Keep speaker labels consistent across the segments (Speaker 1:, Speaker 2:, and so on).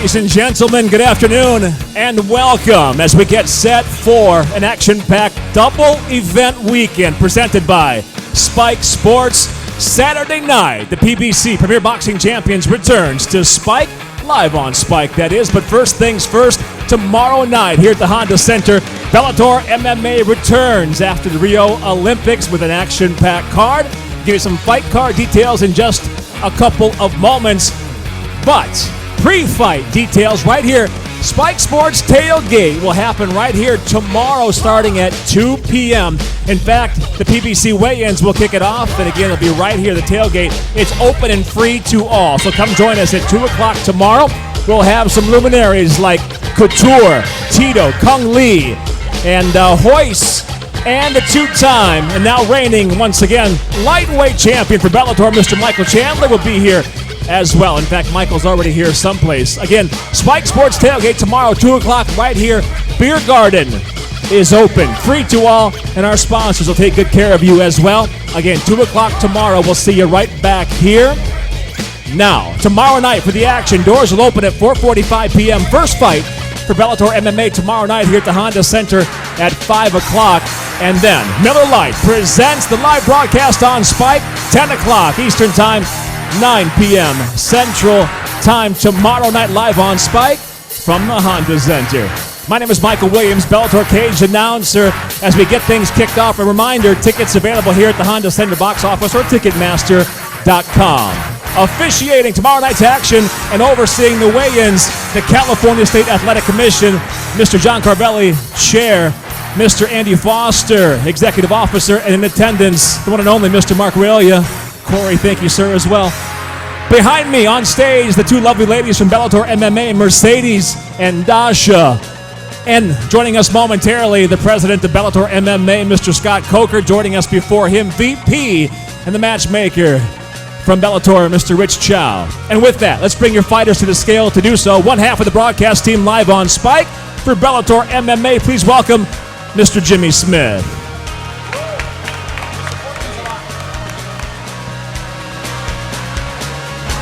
Speaker 1: Ladies and gentlemen, good afternoon and welcome as we get set for an action-packed double event weekend presented by Spike Sports. Saturday night, the PBC Premier Boxing Champions returns to Spike, live on Spike that is. But first things first, tomorrow night here at the Honda Center, Bellator MMA returns after the Rio Olympics with an action-packed card. Give you some fight card details in just a couple of moments. But pre-fight details right here. Spike Sports Tailgate will happen right here tomorrow starting at 2 p.m. In fact, the PBC weigh-ins will kick it off, and again, it'll be right here, the tailgate. It's open and free to all, so come join us at 2 o'clock tomorrow. We'll have some luminaries like Couture, Tito, Kung Lee, and Hoist, and the two-time, and now reigning, once again, lightweight champion for Bellator, Mr. Michael Chandler, will be here as well. In fact, Michael's already here someplace. Again, Spike Sports Tailgate tomorrow, 2 o'clock right here. Beer Garden is open, free to all, and our sponsors will take good care of you as well. Again, 2 o'clock tomorrow. We'll see you right back here. Now, tomorrow night for the action, doors will open at 4:45 p.m. First fight for Bellator MMA tomorrow night here at the Honda Center at 5 o'clock. And then Miller Lite presents the live broadcast on Spike, 10 o'clock Eastern Time, 9 p.m. Central Time tomorrow night live on Spike from the Honda Center. My name is Michael Williams, Bellator Cage announcer. As we get things kicked off, a reminder, tickets available here at the Honda Center box office or Ticketmaster.com. Officiating tomorrow night's action and overseeing the weigh-ins, the California State Athletic Commission, Mr. John Carvelli, Chair, Mr. Andy Foster, Executive Officer, and in attendance, the one and only Mr. Mark Raelia. Corey, thank you, sir, as well. Behind me on stage, the two lovely ladies from Bellator MMA, Mercedes and Dasha. And joining us momentarily, the president of Bellator MMA, Mr. Scott Coker. Joining us before him, VP and the matchmaker from Bellator, Mr. Rich Chow. And with that, let's bring your fighters to the scale to do so. One half of the broadcast team live on Spike for Bellator MMA. Please welcome Mr. Jimmy Smith.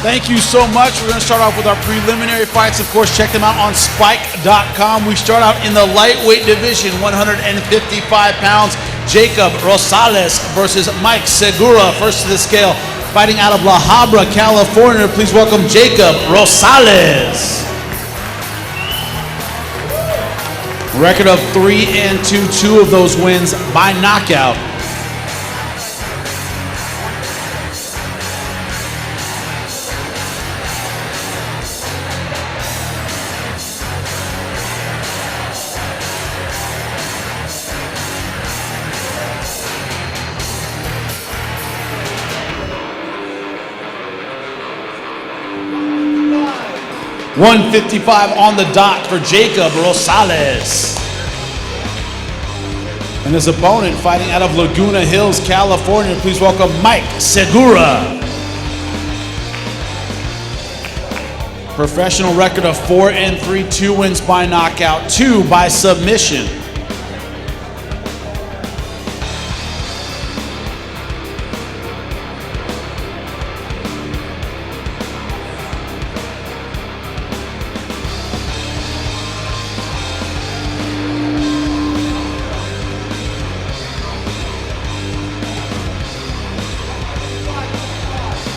Speaker 2: Thank you so much. We're going to start off with our preliminary fights. Of course, check them out on spike.com. We start out in the lightweight division, 155 pounds. Jacob Rosales versus Mike Segura, first to the scale. Fighting out of La Habra, California. Please welcome Jacob Rosales. Record of 3-2, 2 of those wins by knockout. $155 on the dot for Jacob Rosales. And his opponent fighting out of Laguna Hills, California. Please welcome Mike Segura. Professional record of 4-3, 2 wins by knockout, 2 by submission.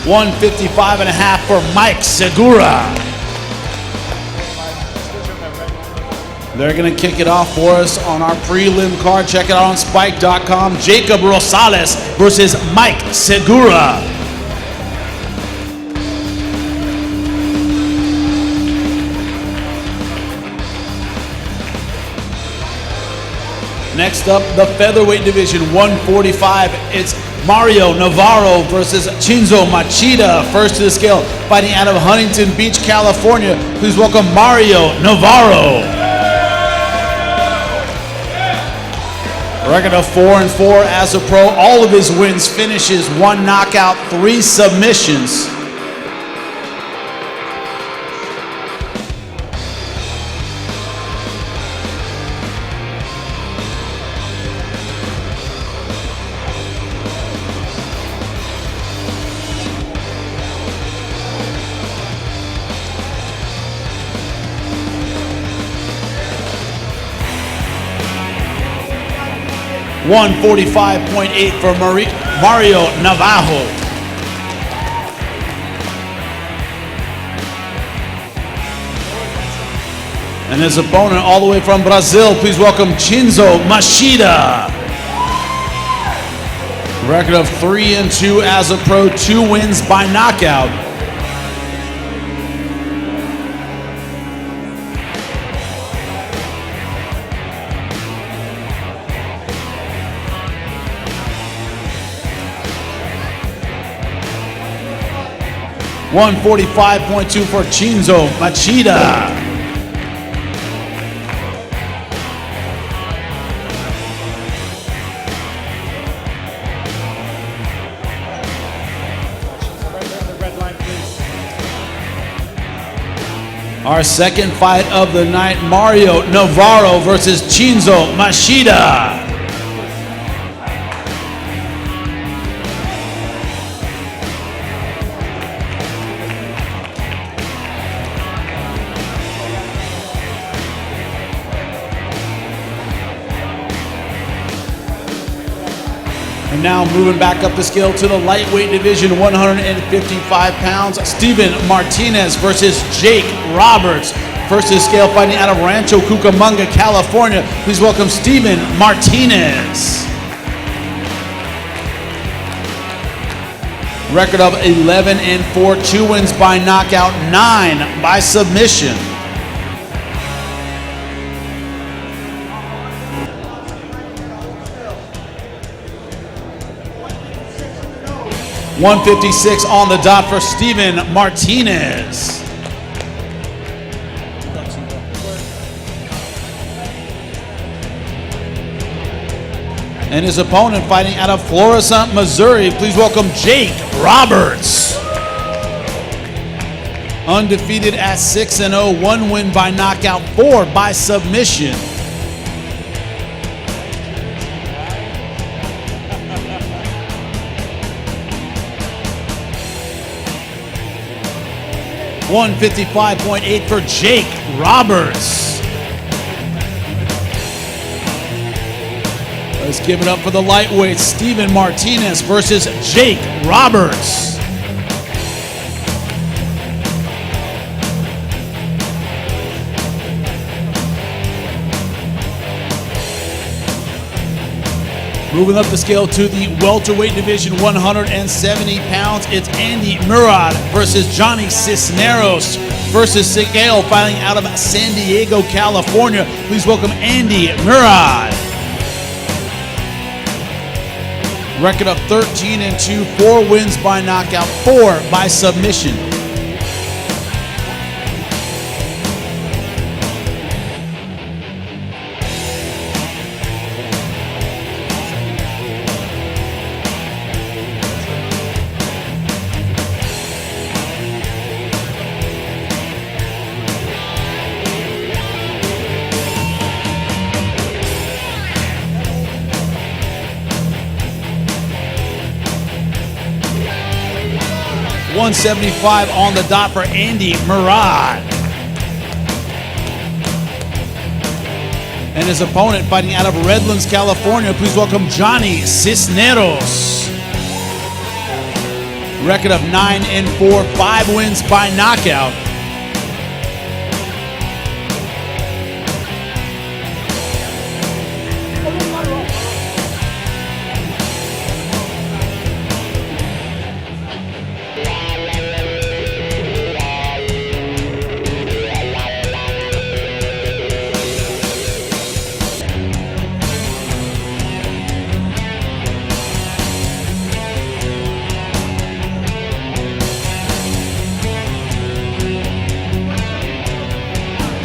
Speaker 2: $155.5 for Mike Segura. They're going to kick it off for us on our prelim card. Check it out on spike.com. Jacob Rosales versus Mike Segura. Next up, the featherweight division, 145. It's Mario Navarro versus CHINZO Machida, first to the scale, fighting out of Huntington Beach, California. Please welcome Mario Navarro. Record of 4-4 as a pro. All of his wins, finishes, 1 knockout, 3 submissions. 145.8 for Mario Navajo. And his opponent all the way from Brazil, please welcome CHINZO MACHIDA. Record of 3-2 as a pro, 2 wins by knockout. $145.2 for CHINZO MACHIDA. Our second fight of the night, Mario Navarro versus CHINZO MACHIDA. And now moving back up the scale to the lightweight division, 155 pounds, Steven Martinez versus Jake Roberts. First to scale fighting out of Rancho Cucamonga, California. Please welcome Steven Martinez. Record of 11-4, 2 wins by knockout, 9 by submission. $156 on the dot for Steven Martinez. And his opponent fighting out of Florissant, Missouri. Please welcome Jake Roberts. Undefeated at 6-0, 1 win by knockout, 4 by submission. $155.8 for Jake Roberts. Let's give it up for the lightweight, Steven Martinez versus Jake Roberts. Moving up the scale to the welterweight division, 170 pounds, it's Andy Murad versus Johnny Cisneros versus Sigale, fighting out of San Diego, California. Please welcome Andy Murad. Record of 13-2, 4 wins by knockout, 4 by submission. $175 on the dot for Andy Murad. And his opponent fighting out of Redlands, California. Please welcome Johnny Cisneros. Record of 9-4, 5 wins by knockout.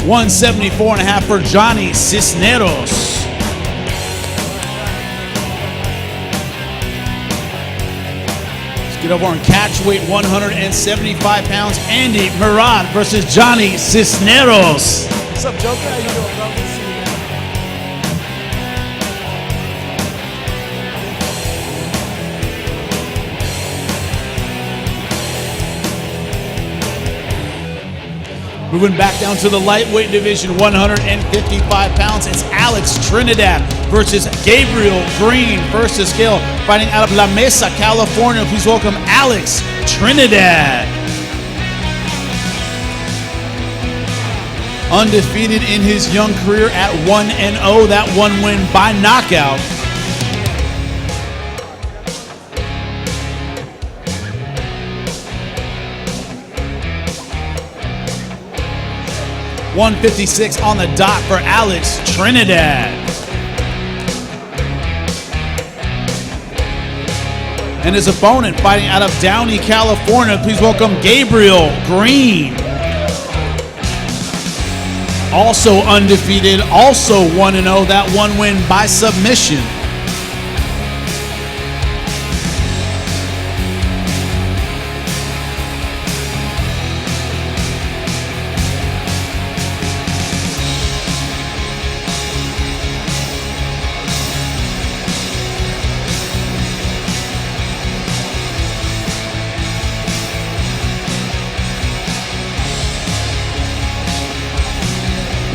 Speaker 2: $174.5 for Johnny Cisneros. Let's get over on catchweight, 175 pounds, Andy Murad versus Johnny Cisneros. What's up, Joker? How you doing, bro? Moving back down to the lightweight division, 155 pounds. It's Alex Trinidad versus Gabriel Green. First to scale, fighting out of La Mesa, California. Please welcome Alex Trinidad. Undefeated in his young career at 1-0. That one win by knockout. $156 on the dot for Alex Trinidad. And his opponent fighting out of Downey, California. Please welcome Gabriel Green. Also undefeated, also 1-0. That one win by submission.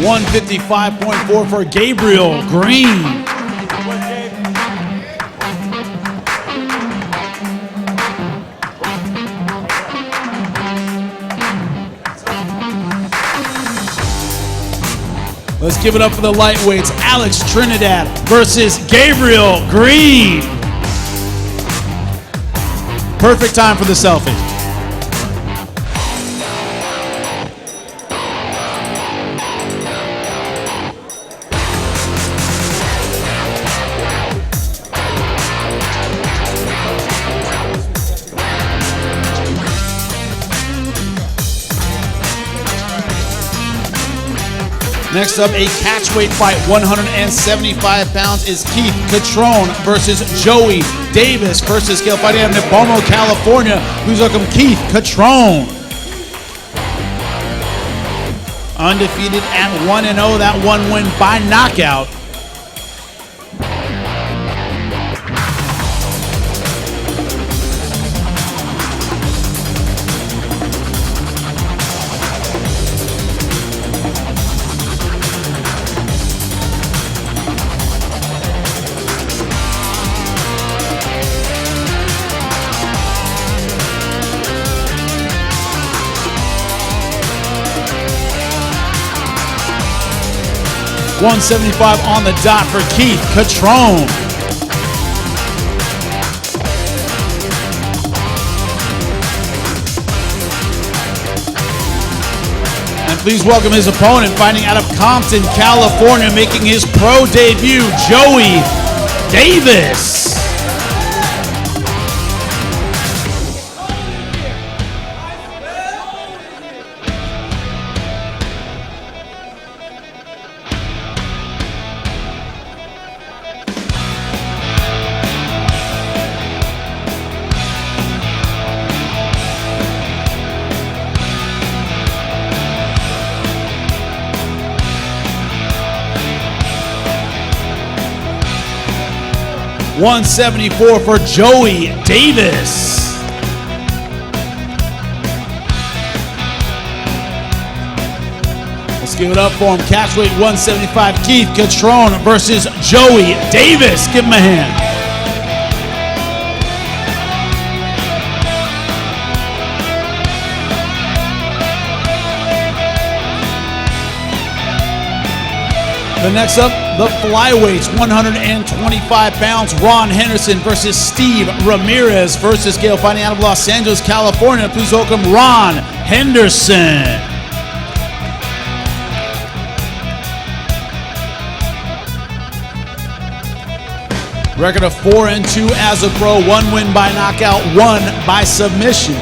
Speaker 2: $155.4 for Gabriel Green. Let's give it up for the lightweights. Alex Trinidad versus Gabriel Green. Perfect time for the selfie. Next up, a catchweight fight, 175 pounds, is Keith Catrone versus Joey Davis. First to scale, fighting out of Nipomo, California. Please welcome Keith Catrone. Undefeated at 1-0, that one win by knockout. $175 on the dot for Keith Catrone. And please welcome his opponent, fighting out of Compton, California, making his pro debut, Joey Davis. $174 for Joey Davis. Let's give it up for him. Catchweight 175, Keith Catrone versus Joey Davis. Give him a hand. The next up, the flyweights, 125 pounds, Ron Henderson versus Steve Ramirez. First to scale, fighting out of Los Angeles, California. Please welcome Ron Henderson. Record of 4-2 as a pro, one win by knockout, one by submission.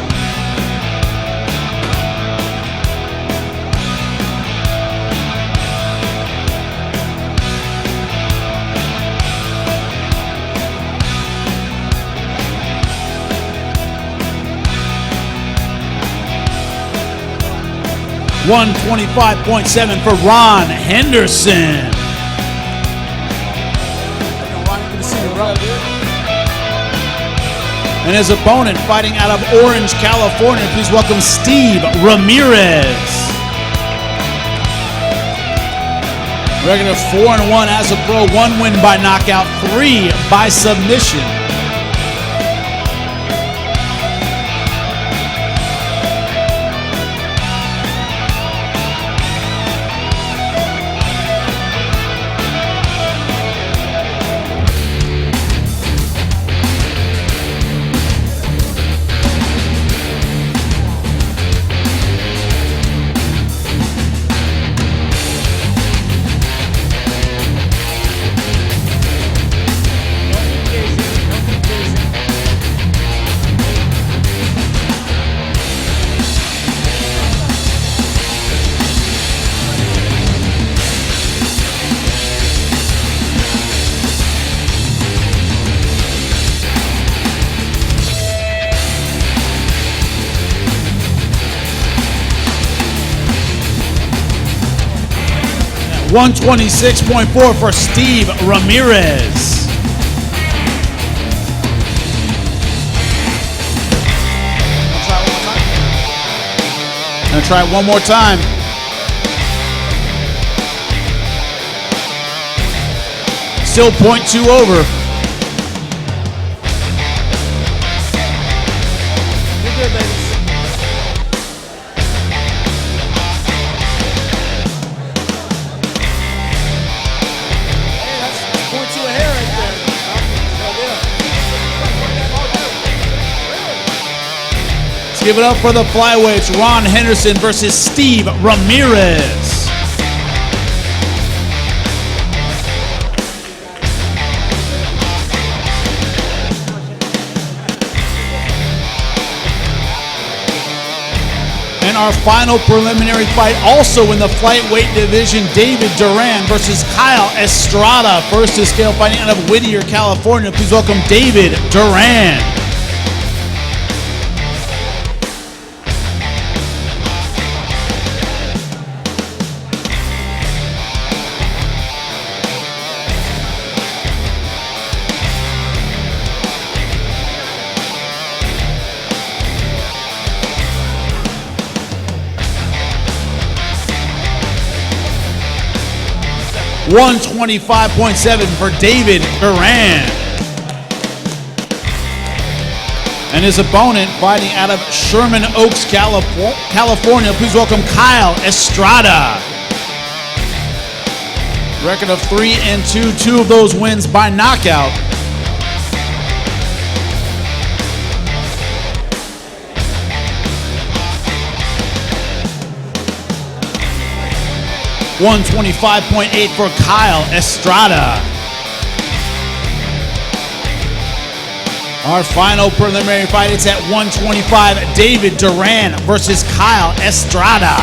Speaker 2: $125.7 for Ron Henderson. And his opponent, fighting out of Orange, California, please welcome Steve Ramirez. Record of 4-1 as a pro, 1 win by knockout, 3 by submission. $126.4 for Steve Ramirez. Gonna try it one more time. Still 0.2 over.
Speaker 3: You're good, ladies.
Speaker 2: Give it up for the flyweights, Ron Henderson versus Steve Ramirez. And our final preliminary fight, also in the flyweight division, David Duran versus Kyle Estrada. First to scale, fighting out of Whittier, California. Please welcome David Duran. $125.7 for David Duran. And his opponent, fighting out of Sherman Oaks, California. Please welcome Kyle Estrada. Record of 3-2, 2 of those wins by knockout. $125.8 for Kyle Estrada. Our final preliminary fight, it's at 125, David Duran versus Kyle Estrada.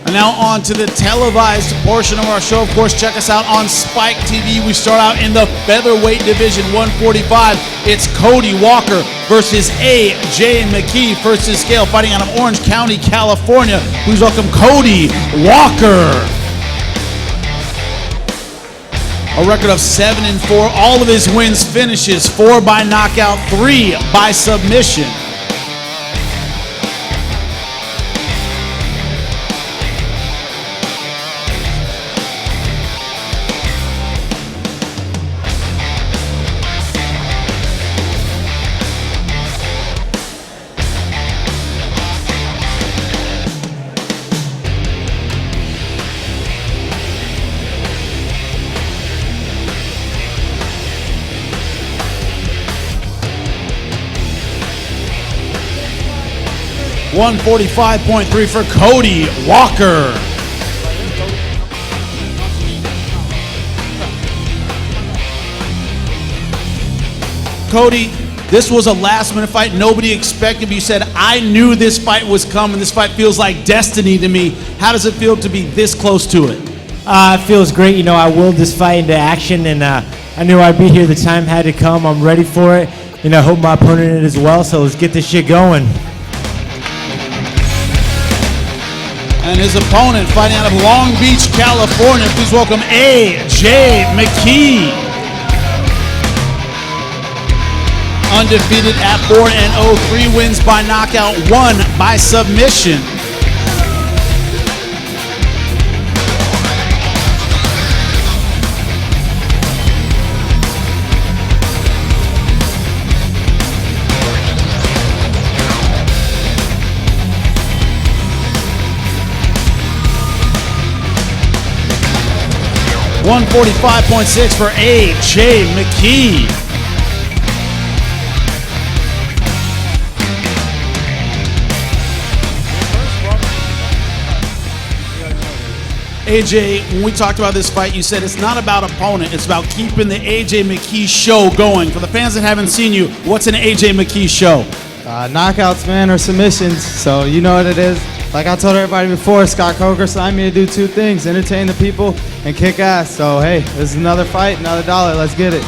Speaker 2: And now on to the televised portion of our show. Of course, check us out on Spike TV. We start out in the featherweight division, 145. It's Cody Walker versus A.J. McKee. First to scale, fighting out of Orange County, California. Please welcome Cody Walker. A record of 7-4. All of his wins finishes, 4 by knockout, 3 by submission. $145.3 for Cody Walker. Cody, this was a last-minute fight. Nobody expected, but you said, I knew this fight was coming. This fight feels like destiny to me. How does it feel to be this close to it?
Speaker 3: It feels great. You know, I willed this fight into action, and I knew I'd be here. The time had to come. I'm ready for it, and I hope my opponent is as well, so let's get this shit going.
Speaker 2: And his opponent, fighting out of Long Beach, California. Please welcome A.J. McKee. Undefeated at 4-0, 3 wins by knockout, 1 by submission. $145.6 for AJ McKee. AJ, when we talked about this fight, you said it's not about opponent, it's about keeping the AJ McKee show going. For the fans that haven't seen you, what's an AJ McKee show?
Speaker 4: Knockouts, man, or submissions, so you know what it is. Like I told everybody before, Scott Coker signed me to do 2 things, entertain the people and kick ass. So hey, this is another fight, another dollar, let's get it.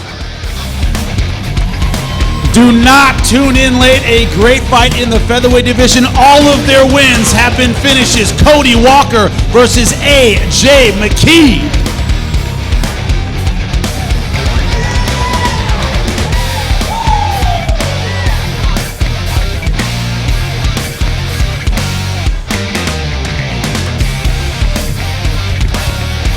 Speaker 2: Do not tune in late. A great fight in the featherweight division. All of their wins have been finishes. Cody Walker versus AJ McKee.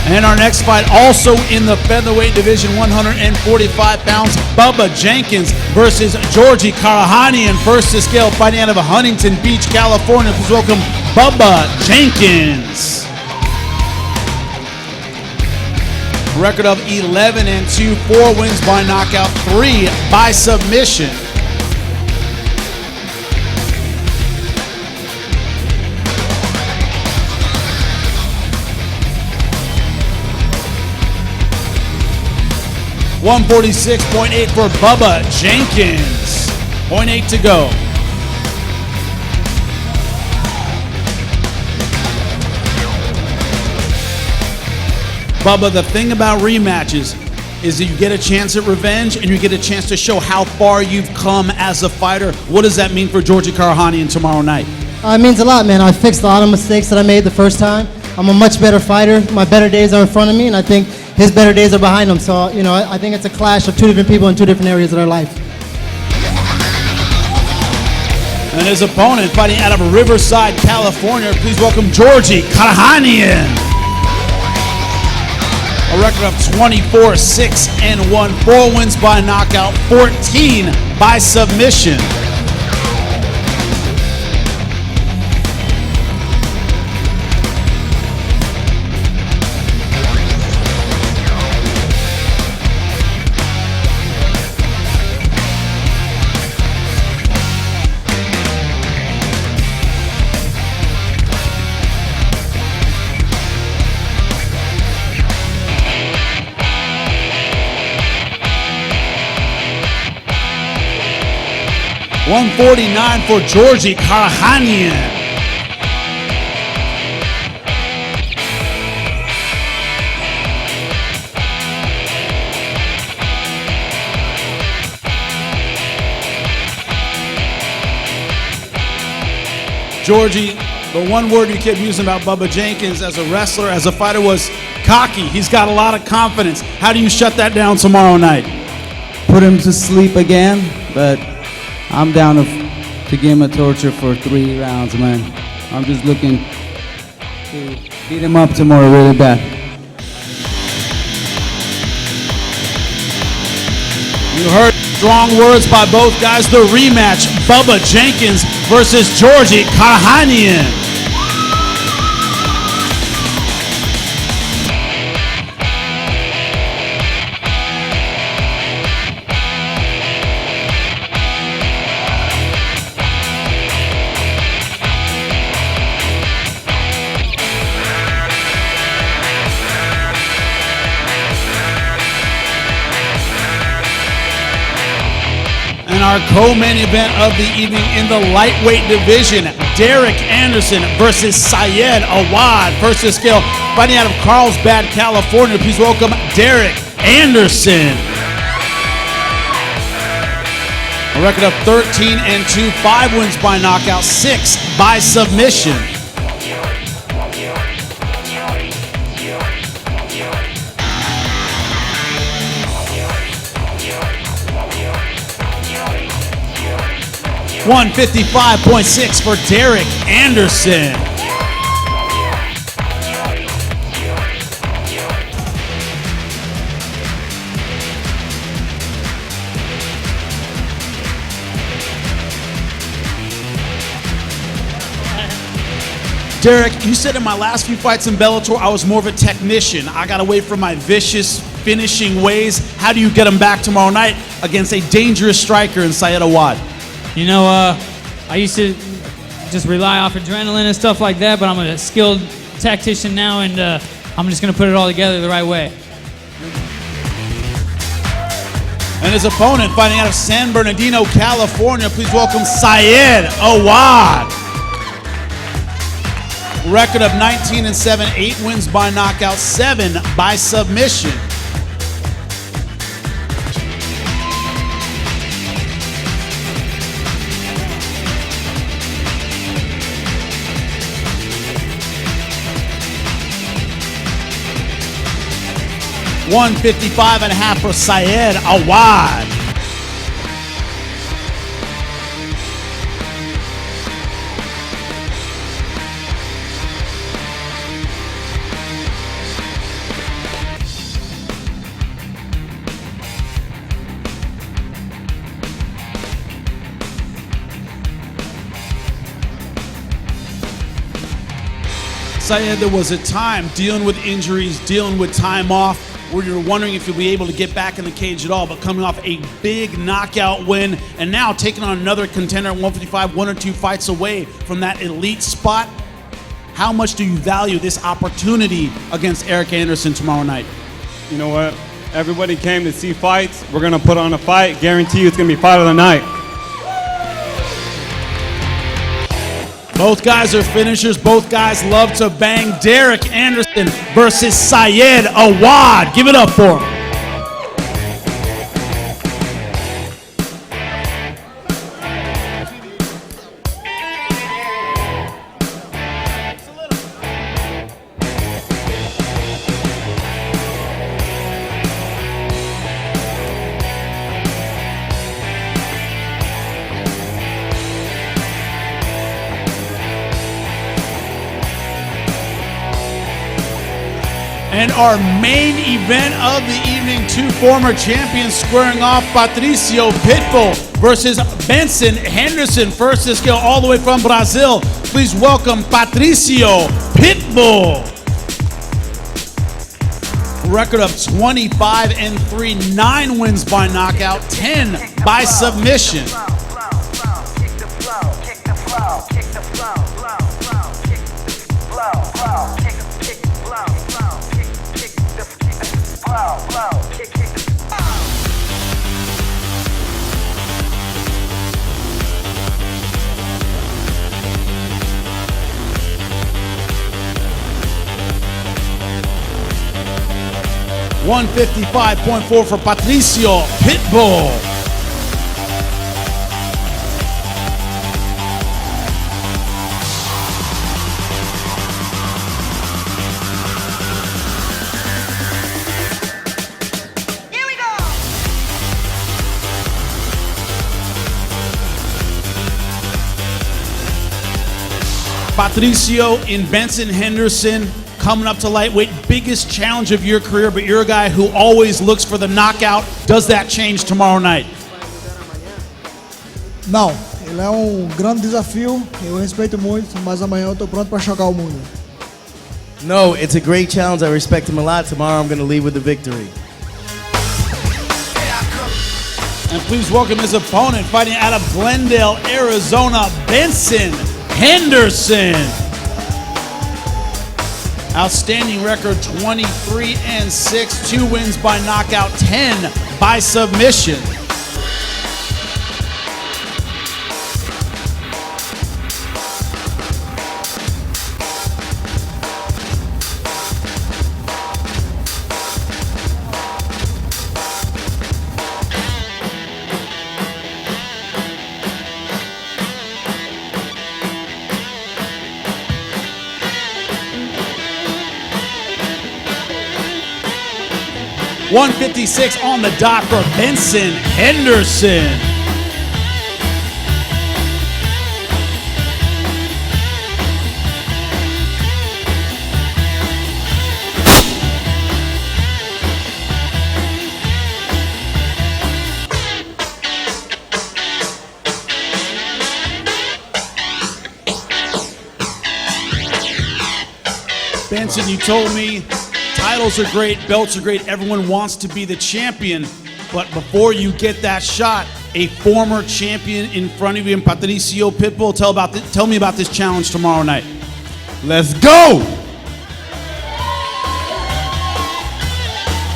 Speaker 2: And our next fight, also in the featherweight division, 145 pounds, Bubba Jenkins versus GEORGI KARAKHANYAN, first to scale, fighting out of Huntington Beach, California. Please welcome Bubba Jenkins. Record of 11-2, 4 wins by knockout, 3 by submission. $146.8 for Bubba Jenkins. 0.8 to go. Bubba, the thing about rematches is that you get a chance at revenge and you get a chance to show how far you've come as a fighter. What does that mean for GEORGI KARAKHANYAN tomorrow night?
Speaker 5: It means a lot, man. I fixed a lot of mistakes that I made the first time. I'm a much better fighter. My better days are in front of me, and I think his better days are behind him. So, you know, I think it's a clash of 2 different people in 2 different areas of their life.
Speaker 2: And his opponent, fighting out of Riverside, California, please welcome GEORGI KARAKHANYAN. A record of 24-6-1, 4 wins by knockout, 14 by submission. $149 for GEORGI KARAKHANYAN. GEORGI, the one word you kept using about Bubba Jenkins as a wrestler, as a fighter, was cocky. He's got a lot of confidence. How do you shut that down tomorrow night?
Speaker 4: Put him to sleep again, but I'm down to give him a torture for 3 rounds, man. I'm just looking to beat him up tomorrow really bad.
Speaker 2: You heard strong words by both guys. The rematch, Bubba Jenkins versus GEORGI KARAKHANYAN. Our co-main event of the evening in the lightweight division, Derek Anderson versus Syed AWAD, first to scale, fighting out of Carlsbad, California. Please welcome Derek Anderson. A record of 13-2, 5 wins by knockout, 6 by submission. 155.6 for Derek Anderson. Derek, you said in my last few fights in Bellator, I was more of a technician. I got away from my vicious finishing ways. How do you get them back tomorrow night against a dangerous striker in Syed Awad?
Speaker 6: You know, I used to just rely off adrenaline and stuff like that, but I'm a skilled tactician now, and I'm just going to put it all together the right way.
Speaker 2: And his opponent, fighting out of San Bernardino, California, please welcome Syed Awad. Record of 19-7, 8 wins by knockout, 7 by submission. $155.5 for Syed Awad. Syed, there was a time dealing with injuries, dealing with time off, where you're wondering if you'll be able to get back in the cage at all, but coming off a big knockout win, and now taking on another contender at 155, 1 or 2 fights away from that elite spot. How much do you value this opportunity against Eric Anderson tomorrow night?
Speaker 7: You know what? Everybody came to see fights. We're gonna put on a fight. Guarantee you it's gonna be fight of the night.
Speaker 2: Both guys are finishers. Both guys love to bang. Derek Anderson versus Syed Awad. Give it up for him. And our main event of the evening, 2 former champions squaring off. Patricio Pitbull versus Benson Henderson. First to scale all the way from Brazil. Please welcome Patricio Pitbull. Record of 25-3, 9 wins by knockout, 10 by submission. $155.4 for Patricio Pitbull.
Speaker 8: Here we go.
Speaker 2: Patricio in Benson Henderson, coming up to lightweight, biggest challenge of your career, but you're a guy who always looks for the knockout. Does that change tomorrow night?
Speaker 9: Não, ele é grande desafio, eu respeito muito, mas amanhã eu tô pronto para chocar o mundo.
Speaker 10: No, it's a great challenge. I respect him a lot. Tomorrow I'm going to leave with the victory.
Speaker 2: And please welcome his opponent, fighting out of Glendale, Arizona, Benson Henderson. Outstanding record, 23-6, 2 wins by knockout, 10 by submission. $156 on the dot for Benson Henderson. Benson, you told me titles are great, belts are great, everyone wants to be the champion, but before you get that shot, a former champion in front of you, and Patricio Pitbull, tell me about this challenge tomorrow night.
Speaker 10: Let's go!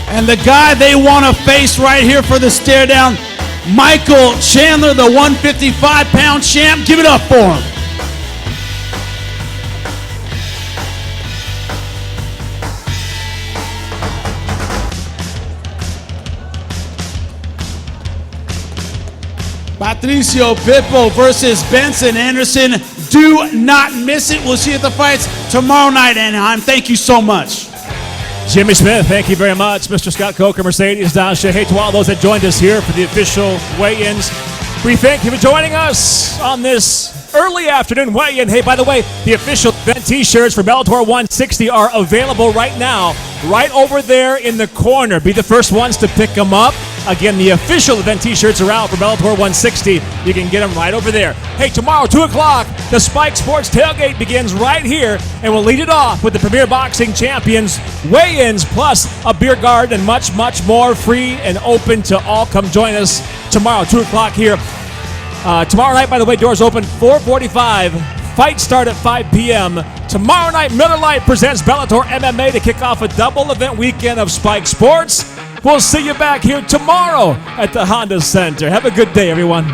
Speaker 2: And the guy they want to face right here for the stare down, Michael Chandler, the 155-pound champ. Give it up for him. Patricio Pitbull versus Benson Henderson. Do not miss it. We'll see you at the fights tomorrow night, Anaheim. Thank you so much.
Speaker 1: Jimmy Smith, thank you very much. Mr. Scott Coker, Mercedes Dasha. Hey, to all those that joined us here for the official weigh-ins, we thank you for joining us on this early afternoon weigh-in. Hey, by the way, the official event t-shirts for Bellator 160 are available right now, right over there in the corner. Be the first ones to pick them up. Again, the official event t-shirts are out for Bellator 160. You can get them right over there. Hey, tomorrow, 2 o'clock, the Spike Sports Tailgate begins right here, and we'll lead it off with the Premier Boxing Champions weigh-ins, plus a beer garden and much, much more, free and open to all. Come join us tomorrow, 2 o'clock here. Tomorrow night, by the way, doors open 4:45. Fights start at 5 p.m. Tomorrow night, Miller Lite presents Bellator MMA to kick off a double event weekend of Spike Sports. We'll see you back here tomorrow at the Honda Center. Have a good day, everyone.